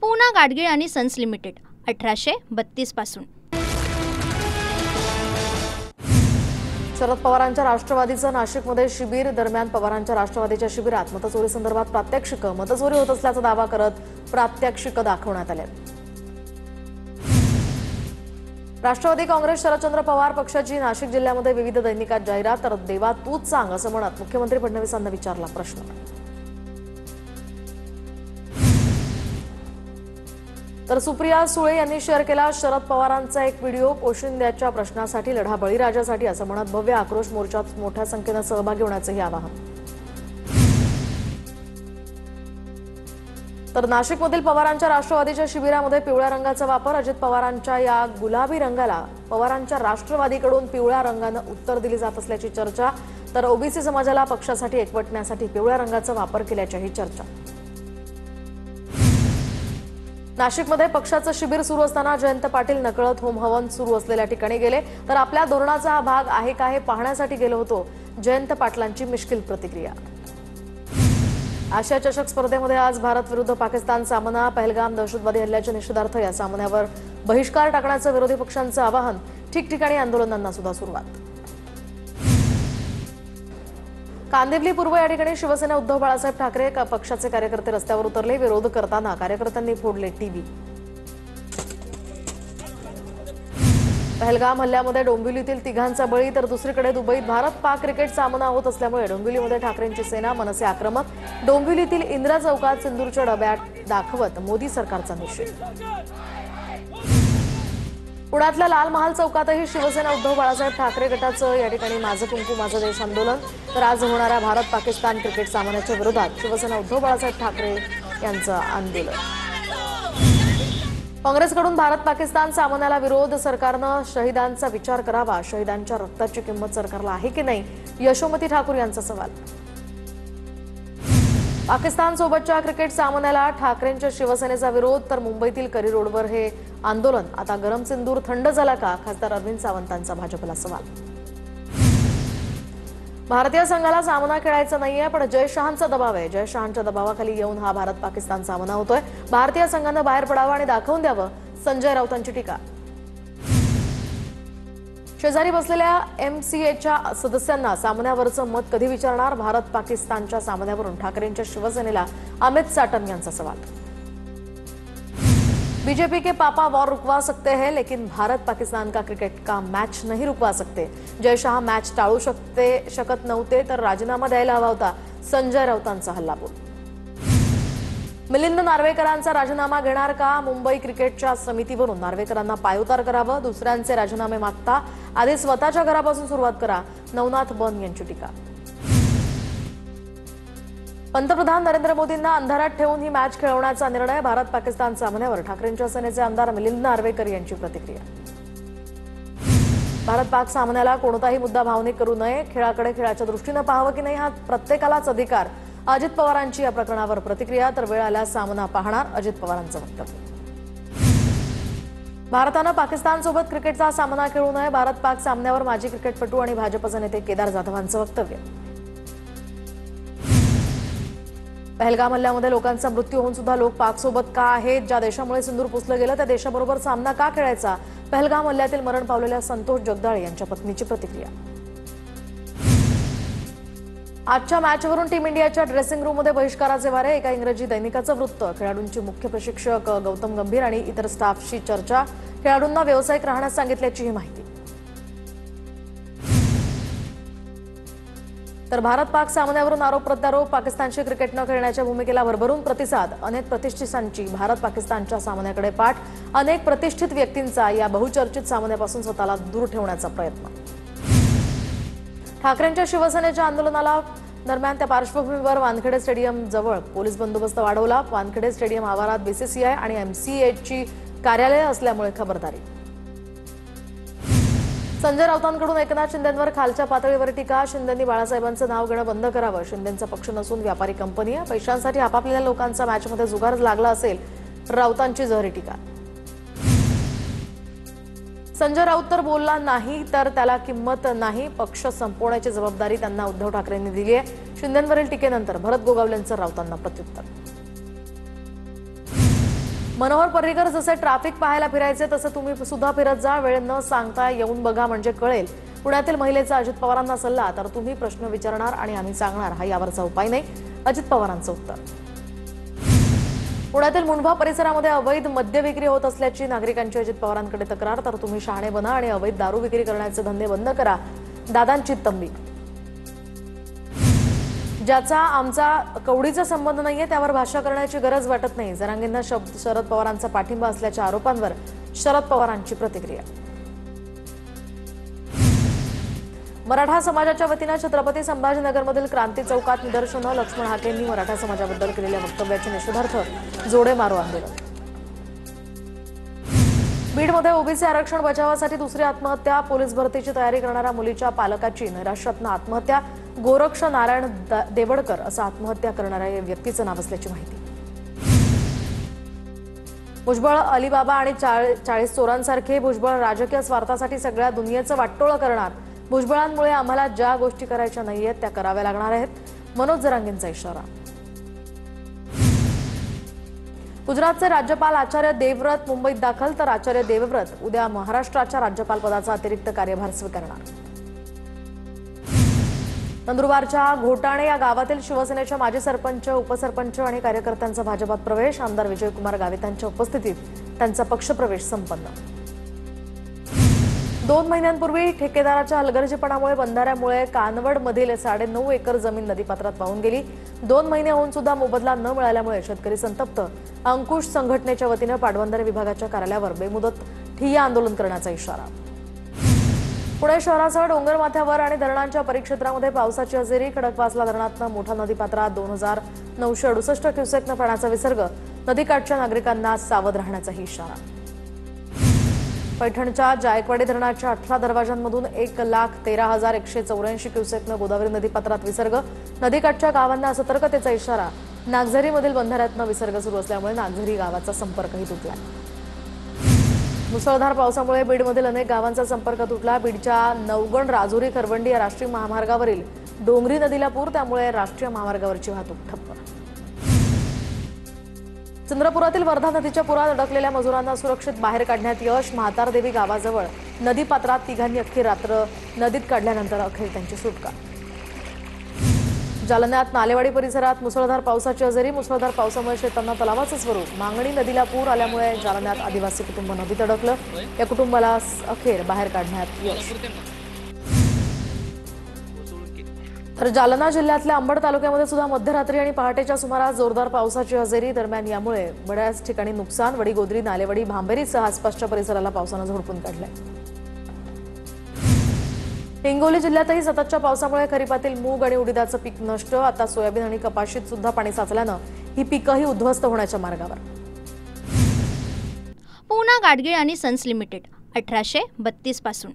पूना गाडगीळ आणि sons limited 1832 पासून। शरद पवारांच्या राष्ट्रवादीचं नाशिकमध्ये शिबिर दरम्यान पवारांच्या राष्ट्रवादीच्या शिबिरात मतचोरी संदर्भात प्रात्यक्षिक मतचोरी होत असल्याचा दावा करत प्रात्यक्षिक दाखवण्यात आले। राष्ट्रवादी काँग्रेस शरदचंद्र पवार पक्षाची नाशिक जिल्ह्यामध्ये विविध दैनिकात जाहिरात, तर देवा तूच सांग असं म्हणत मुख्यमंत्री फडणवीसांना विचारला प्रश्न। तर सुप्रिया सुळे यांनी शेअर केला शरद पवारांचा एक व्हिडिओ, पोशिंद्याच्या प्रश्नासाठी लढा बळीराजासाठी असं म्हणत भव्य आक्रोश मोर्चात मोठ्या संख्येने सहभागी होण्याचंही आवाहन। तर नाशिकमधील पवारांच्या राष्ट्रवादीच्या शिबिरामध्ये पिवळ्या रंगाचा वापर, अजित पवारांच्या या गुलाबी रंगाला पवारांच्या राष्ट्रवादीकडून पिवळ्या रंगानं उत्तर दिली जात असल्याची चर्चा, तर ओबीसी समाजाला पक्षासाठी एकवटण्यासाठी पिवळ्या रंगाचा वापर केल्याच्याही चर्चा। नाशिकमध्ये पक्षाचं शिबिर सुरू असताना जयंत पाटील नकळत होम हवन सुरू असलेल्या ठिकाणी गेले, तर आपल्या धोरणाचा हा भाग आहे का हे पाहण्यासाठी गेलो होतो, जयंत पाटलांची मिश्किल प्रतिक्रिया। आशिया चषक स्पर्धेमध्ये आज भारत विरुद्ध पाकिस्तान सामना, पहलगाम दहशतवादी हल्ल्याच्या निषेधार्थ या सामन्यावर बहिष्कार टाकण्याचं विरोधी पक्षांचं आवाहन, ठिकठिकाणी आंदोलनांना सुद्धा सुरुवात। कांदिवली पूर्व या ठिकाणी शिवसेना उद्धव बाळासाहेब ठाकरे पक्षाचे कार्यकर्ते रस्त्यावर उतरले, विरोध करताना कार्यकर्त्यांनी फोडले टीव्ही। पहलगाम हल्ल्यामध्ये डोंबिवलीतील तिघांचा बळी, तर दुसरीकडे दुबईत भारत पाक क्रिकेट सामना होत असल्यामुळे डोंबिवलीमध्ये ठाकरेंची सेना, मनसे आक्रमक, डोंबिवलीतील इंदिरा चौकात सिंदूरच्या डब्यात दाखवत मोदी सरकारचा निषेध। पुण्यातल्या लाल महाल चौकातही शिवसेना उद्धव बाळासाहेब ठाकरे गटाचं या ठिकाणी माझं कुंकू माझा देश आंदोलन, तर आज होणाऱ्या भारत पाकिस्तान क्रिकेट सामन्याच्या विरोधात शिवसेना उद्धव बाळासाहेब ठाकरे यांचं आंदोलन। काँग्रेसकडून भारत पाकिस्तान सामन्याला विरोध, सरकारनं शहीदांचा विचार करावा, शहीदांच्या रक्ताची किंमत सरकारला आहे की नाही, यशोमती ठाकूर यांचा सवाल। पाकिस्तान सोबतच्या क्रिकेट सामन्याला ठाकरेंच्या शिवसेनेचा विरोध, तर मुंबईतील करी रोडवर हे आंदोलन। आता गरम सिंदूर थंड झाला का, खासदार अरविंद सावंतांचा भाजपला सवाल। भारतीय संघाला सामना खेळायचा नाहीये, पण जय शहांचा दबाव आहे, जय शहांच्या दबावाखाली येऊन हा भारत पाकिस्तान सामना होतोय, भारतीय संघानं बाहेर पडावं आणि दाखवून द्यावं, संजय राऊतांची टीका। शेजारी बसलेल्या MCAच्या सदस्यांना सामन्यावरचं मत कधी विचारणार, भारत पाकिस्तानच्या सामन्यावरून ठाकरेंच्या शिवसेनेला अमित साटम यांचा सवाल। बीजेपी के पापा वॉर रुकवा सकते हैं, लेकिन भारत पाकिस्तान का क्रिकेट का मैच नहीं रुकवा सकते, जय शाह मैच टाळू शकत नव्हते, तर राजीनामा द्यायला हवा होता, संजय राऊतांचा हल्लाबोल। मिलिंद नार्वेकरांचा राजीनामा घेणार का, मुंबई क्रिकेटच्या समितीवरून नार्वेकरांना पायउतार करावं, दुसऱ्यांचे राजीनामे मागता आधी स्वतःच्या घरापासून सुरुवात करा, नवनाथ बन यांची टीका। पंतप्रधान नरेंद्र मोदींना अंधारात ठेवून ही मॅच खेळवण्याचा निर्णय, भारत पाकिस्तान सामन्यावर ठाकरेंच्या सेनेचे आमदार मिलिंद नार्वेकर यांची प्रतिक्रिया। भारत पाक सामन्याला कोणताही मुद्दा भावनिक करू नये, खेळाकडे खेळाच्या दृष्टीने पाहावं की नाही हा प्रत्येकालाच अधिकार, अजित पवारांची या प्रकरणावर प्रतिक्रिया, तर वेळ आल्यास सामना पाहणार, अजित पवारांचं वक्तव्य। भारतानं पाकिस्तानसोबत क्रिकेटचा सामना खेळू नये, भारत पाक सामन्यावर माजी क्रिकेटपटू आणि भाजपचे नेते केदार जाधवांचं वक्तव्य। पहलगाम हल्ल्यामध्ये लोकांचा मृत्यू होऊन सुद्धा लोक पाकसोबत का आहेत, ज्या देशामुळे सिंदूर पुसलं गेलं त्या देशाबरोबर सामना का खेळायचा, पहलगाम हल्ल्यातील मरण पावलेल्या संतोष जगदाळे यांच्या पत्नीची प्रतिक्रिया। आजच्या मॅचवरून टीम इंडियाच्या ड्रेसिंग रूममध्ये बहिष्काराचे वारे, एका इंग्रजी दैनिकाचं वृत्त, खेळाडूंची मुख्य प्रशिक्षक गौतम गंभीर आणि इतर स्टाफशी चर्चा, खेळाडूंना व्यावसायिक राहण्यास सांगितल्याची ही माहिती। तर भारत पाक सामन्यावरून आरोप प्रत्यारोप, पाकिस्तानशी क्रिकेट न खेळण्याच्या भूमिकेला भरभरून प्रतिसाद, अनेक प्रतिष्ठितांची भारत पाकिस्तानच्या सामन्याकडे पाठ, अनेक प्रतिष्ठित व्यक्तींचा या बहुचर्चित सामन्यापासून स्वतःला दूर ठेवण्याचा प्रयत्न। ठाकरेंच्या शिवसेनेच्या आंदोलनाला दरम्यान त्या पार्श्वभूमीवर वानखेडे स्टेडियम जवळ पोलीस बंदोबस्त वाढवला, वानखेडे स्टेडियम आवारात BCCI आणि MCAची कार्यालय असल्यामुळे खबरदारी। संजय राऊतांकडून एकनाथ शिंदेंवर खालच्या पातळीवर टीका, शिंदेंनी बाळासाहेबांचं नाव घेणं बंद करावं, शिंदेंचा पक्ष नसून व्यापारी कंपनी आहे, पैशांसाठी आपापल्या लोकांचा मॅचमध्ये जुगार लागला असेल, राऊतांची जहरी टीका। संजय राऊत तर बोलला नाही तर त्याला किंमत नाही, पक्ष संपवण्याची जबाबदारी त्यांना उद्धव ठाकरेंनी दिली आहे, शिंदेंवरील टीकेनंतर भरत गोगावलेंचं राऊतांना प्रत्युत्तर। मनोहर पर्रीकर जसे ट्रॅफिक पाहायला फिरायचे तसे तुम्ही सुद्धा फिरत जा, वेळ न सांगता येऊन बघा म्हणजे कळेल. पुण्यातील महिलेचा अजित पवारांना सल्ला, तर तुम्ही प्रश्न विचारणार आणि आम्ही सांगणार हा यावरचा उपाय नाही, अजित पवारांचं उत्तर. पुण्यातील मुंढवा परिसरामध्ये अवैध मद्य विक्री होत असल्याची नागरिकांची अजित पवारांकडे तक्रार, तर तुम्ही शहाणे बना आणि अवैध दारू विक्री करण्याचे धंदे बंद करा, दादांची तंबी. ज्याचा आमचा कवडीचा संबंध नाहीये त्यावर भाषा करण्याची गरज वाटत नाही, जरांगेंना शरद पवारांचा पाठिंबा असल्याच्या आरोपांवर शरद पवारांची प्रतिक्रिया. मराठा समाजाच्या वतीने छत्रपती संभाजीनगरमधील क्रांती चौकात निदर्शनं, लक्ष्मण हाकेंनी मराठा समाजाबद्दल केलेल्या वक्तव्याच्या निषेधार्थ जोडे मारो आंदोलन. बीडमध्ये ओबीसी आरक्षण बचावासाठी दुसरी आत्महत्या, पोलीस भरतीची तयारी करणाऱ्या मुलीच्या पालकाची नैराश्यातनं आत्महत्या, गोरक्ष नारायण देवडकर असं आत्महत्या करणाऱ्या या व्यक्तीचं नाव असल्याची माहिती. भुजबळ अलिबाबा आणि 40 चोरांसारखे भुजबळ राजकीय स्वार्थासाठी सगळ्या दुनियेचं वाटोळं करणार, भुजबळांमुळे आम्हाला ज्या गोष्टी करायच्या नाहीयेत त्या कराव्या लागणार आहेत, मनोज जरांगेंचा इशारा. गुजरातचे राज्यपाल आचार्य देवव्रत मुंबईत दाखल, तर आचार्य देवव्रत उद्या महाराष्ट्राच्या राज्यपालपदाचा अतिरिक्त कार्यभार स्वीकारणार. नंदुरबारच्या घोटाणे या गावातील शिवसेनेच्या माजी सरपंच, उपसरपंच आणि कार्यकर्त्यांचा भाजपात प्रवेश, आमदार विजयकुमार गावित यांच्या उपस्थितीत त्यांचा पक्षप्रवेश संपन्न. 2 महिन्यांपूर्वी ठेकेदाराच्या हलगर्जीपणामुळे बंधाऱ्यामुळे कानवडमधील 9.5 एकर जमीन नदीपात्रात वाहून गेली. 2 महिने होऊन सुद्धा मोबदला न मिळाल्यामुळे शेतकरी संतप्त. अंकुश संघटनेच्या वतीने पाटबंधारे विभागाच्या कार्यालयावर बेमुदत ठिय्या आंदोलन करण्याचा इशारा. पुणे शहरासह डोंगरमाथ्यावर आणि धरणांच्या परिक्षेत्रामध्ये पावसाची हजेरी, खडकवासला धरणातनं मोठा नदीपात्रात 2968 क्युसेकनं पाण्याचा विसर्ग, नदीकाठच्या नागरिकांना सावध राहण्याचाही इशारा. पैठणच्या जायकवाडी धरणाच्या 18 दरवाजांमधून 1,13,184 क्युसेकनं गोदावरी नदीपात्रात विसर्ग, नदीकाठच्या गावांना सतर्कतेचा इशारा. नागझरीमधील बंधाऱ्यातनं विसर्ग सुरू असल्यामुळे नागझरी गावाचा संपर्कही तुटला. मुसळधार पावसामुळे बीडमधील अनेक गावांचा संपर्क तुटला. बीडच्या नवगण, राजुरी, खरवंडी या राष्ट्रीय महामार्गावरील डोंगरी नदीला पूर, त्यामुळे राष्ट्रीय महामार्गावरची वाहतूक ठप्प. चंद्रपुरातील वर्धा नदीच्या पुरात अडकलेल्या मजुरांना सुरक्षित बाहेर काढण्यात यश. म्हातारदेवी गावाजवळ नदीपात्रात तिघांनी अख्खी रात्र नदीत काढल्यानंतर अखेर त्यांची सुटका. जालन्यात नालेवाडी परिसरात मुसळधार पावसाची हजेरी, मुसळधार पावसामुळे शेतांना तलावाचं स्वरूप. मांगणी नदीला पूर आल्यामुळे जालन्यात आदिवासी कुटुंब नदीत अडकलं, या कुटुंबाला अखेर बाहेर काढण्यात यश. तर जालना जिल्ह्यातल्या अंबड तालुक्यामध्ये सुद्धा मध्यरात्री आणि पहाटेच्या सुमारास जोरदार पावसाची हजेरी. दरम्यान यामुळे बऱ्याच ठिकाणी नुकसान. वडीगोद्री, नालेवाडी, भांबेरीसह आसपासच्या परिसराला पावसानं झोडपून काढलंय. हिंगोली जिल्ह्यातही सततच्या पावसामुळे खरीपातील मूग आणि उडीदाचं पीक नष्ट. आता सोयाबीन आणि कपाशीत सुद्धा पाणी साचल्यानं ही पिकंही उद्ध्वस्त होण्याच्या मार्गावर. पूना गाडगीळ आणि सन्स लिमिटेड 1832 पासून